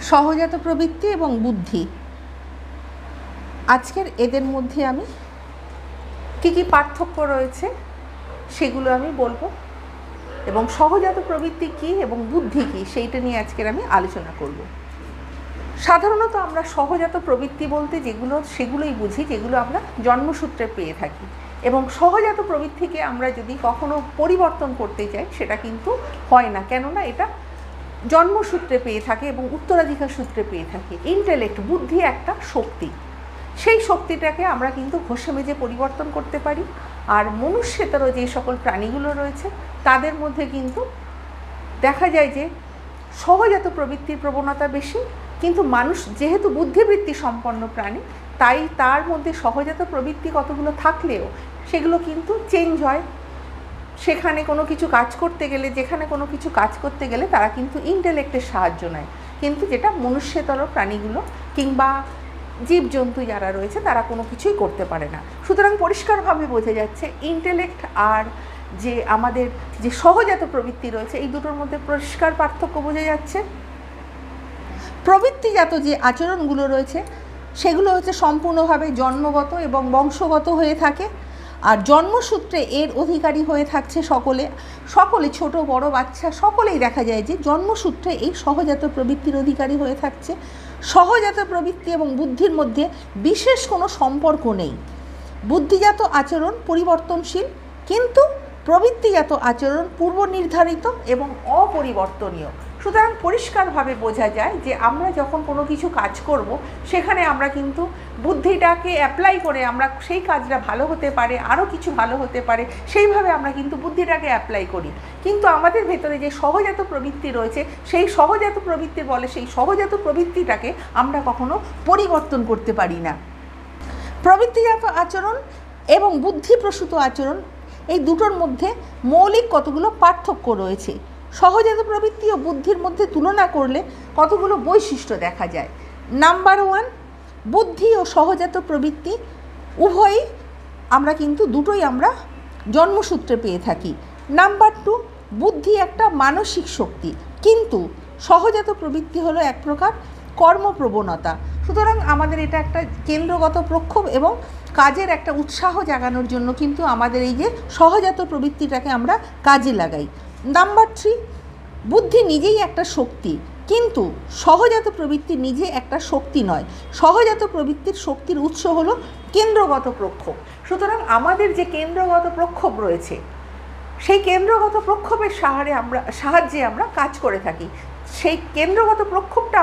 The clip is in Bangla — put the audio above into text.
সহজাত প্রবৃত্তি এবং বুদ্ধি। আজকের এদের মধ্যে আমি কী পার্থক্য রয়েছে সেগুলো আমি বলবো, এবং সহজাত প্রবৃত্তি কী এবং বুদ্ধি কী সেইটা নিয়ে আজকের আমি আলোচনা করব। সাধারণত আমরা সহজাত প্রবৃত্তি বলতে সেগুলোই বুঝি যেগুলো আমরা জন্মসূত্রে পেয়ে থাকি, এবং সহজাত প্রবৃত্তিকে আমরা যদি কখনো পরিবর্তন করতে চাই সেটা কিন্তু হয় না, কেননা এটা জন্মসূত্রে পেয়ে থাকে এবং উত্তরাধিকার সূত্রে পেয়ে থাকে। ইন্টেলেক্ট, বুদ্ধি একটা শক্তি, সেই শক্তিটাকে আমরা কিন্তু ঘষে মেজে পরিবর্তন করতে পারি। আর মনুষ্যেতরও যে সকল প্রাণীগুলো রয়েছে তাদের মধ্যে কিন্তু দেখা যায় যে সহজাত প্রবৃত্তির প্রবণতা বেশি, কিন্তু মানুষ যেহেতু বুদ্ধিবৃত্তি সম্পন্ন প্রাণী, তাই তার মধ্যে সহজাত প্রবৃত্তি কতগুলো থাকলেও সেগুলো কিন্তু চেঞ্জ হয়। যেখানে কোনো কিছু কাজ করতে গেলে তারা কিন্তু ইন্টেলেক্টের সাহায্য নেয়, কিন্তু যেটা মনুষ্যতর প্রাণীগুলো কিংবা জীবজন্তু যারা রয়েছে তারা কোনো কিছুই করতে পারে না। সুতরাং পরিষ্কারভাবে বোঝা যাচ্ছে ইন্টেলেক্ট আর যে আমাদের যে সহজাত প্রবৃত্তি রয়েছে এই দুটোর মধ্যে পরিষ্কার পার্থক্য বোঝা যাচ্ছে। প্রবৃত্তিজাত যে আচরণগুলো রয়েছে সেগুলো হচ্ছে সম্পূর্ণভাবে জন্মগত এবং বংশগত হয়ে থাকে, আর জন্মসূত্রে এর অধিকারী হয়ে থাকছে সকলে ছোট বড় বাচ্চা সকলেই দেখা যায় যে জন্মসূত্রে এই সহজাত প্রবৃত্তির অধিকারী হয়ে থাকছে। সহজাত প্রবৃত্তি এবং বুদ্ধির মধ্যে বিশেষ কোনো সম্পর্ক নেই। বুদ্ধিজাত আচরণ পরিবর্তনশীল, কিন্তু প্রবৃত্তিজাত আচরণ পূর্ব নির্ধারিত এবং অপরিবর্তনীয়। সুতরাং পরিষ্কারভাবে বোঝা যায় যে আমরা যখন কোনো কিছু কাজ করব সেখানে আমরা কিন্তু বুদ্ধিটাকে অ্যাপ্লাই করে আমরা সেই কাজটা ভালো হতে পারে, আরও কিছু ভালো হতে পারে, সেইভাবে আমরা কিন্তু বুদ্ধিটাকে অ্যাপ্লাই করি। কিন্তু আমাদের ভেতরে যে সহজাত প্রবৃত্তি রয়েছে সেই সহজাত প্রবৃত্তি বলে সেই সহজাত প্রবৃত্তিটাকে আমরা কখনো পরিবর্তন করতে পারি না। প্রবৃত্তিজাত আচরণ এবং বুদ্ধিপ্রসূত আচরণ এই দুটোর মধ্যে মৌলিক কতগুলো পার্থক্য রয়েছে। সহজাত প্রবৃত্তি ও বুদ্ধির মধ্যে তুলনা করলে কতগুলো বৈশিষ্ট্য দেখা যায়। নাম্বার 1, বুদ্ধি ও সহজাত প্রবৃত্তি উভয়ই দুটোই আমরা জন্মসূত্রে পেয়ে থাকি। নাম্বার 2, বুদ্ধি একটা মানসিক শক্তি, কিন্তু সহজাত প্রবৃত্তি হলো এক প্রকার কর্মপ্রবণতা। সুতরাং আমাদের এটা একটা কেন্দ্রগত প্রক্ষোভ এবং কাজের একটা উৎসাহ জাগানোর জন্য কিন্তু আমাদের এই যে সহজাত প্রবৃত্তিটাকে আমরা কাজে লাগাই। নাম্বার 3, বুদ্ধি নিজেই একটা শক্তি, কিন্তু সহজাত প্রবৃত্তি নিজে একটা শক্তি নয়। সহজাত প্রবৃত্তির শক্তির উৎস হলো কেন্দ্রগত প্রক্ষোভ। সুতরাং আমাদের যে কেন্দ্রগত প্রক্ষোভ রয়েছে সেই কেন্দ্রগত প্রক্ষোভের সাহায্যে আমরা কাজ করে থাকি। সেই কেন্দ্রগত প্রক্ষোভটা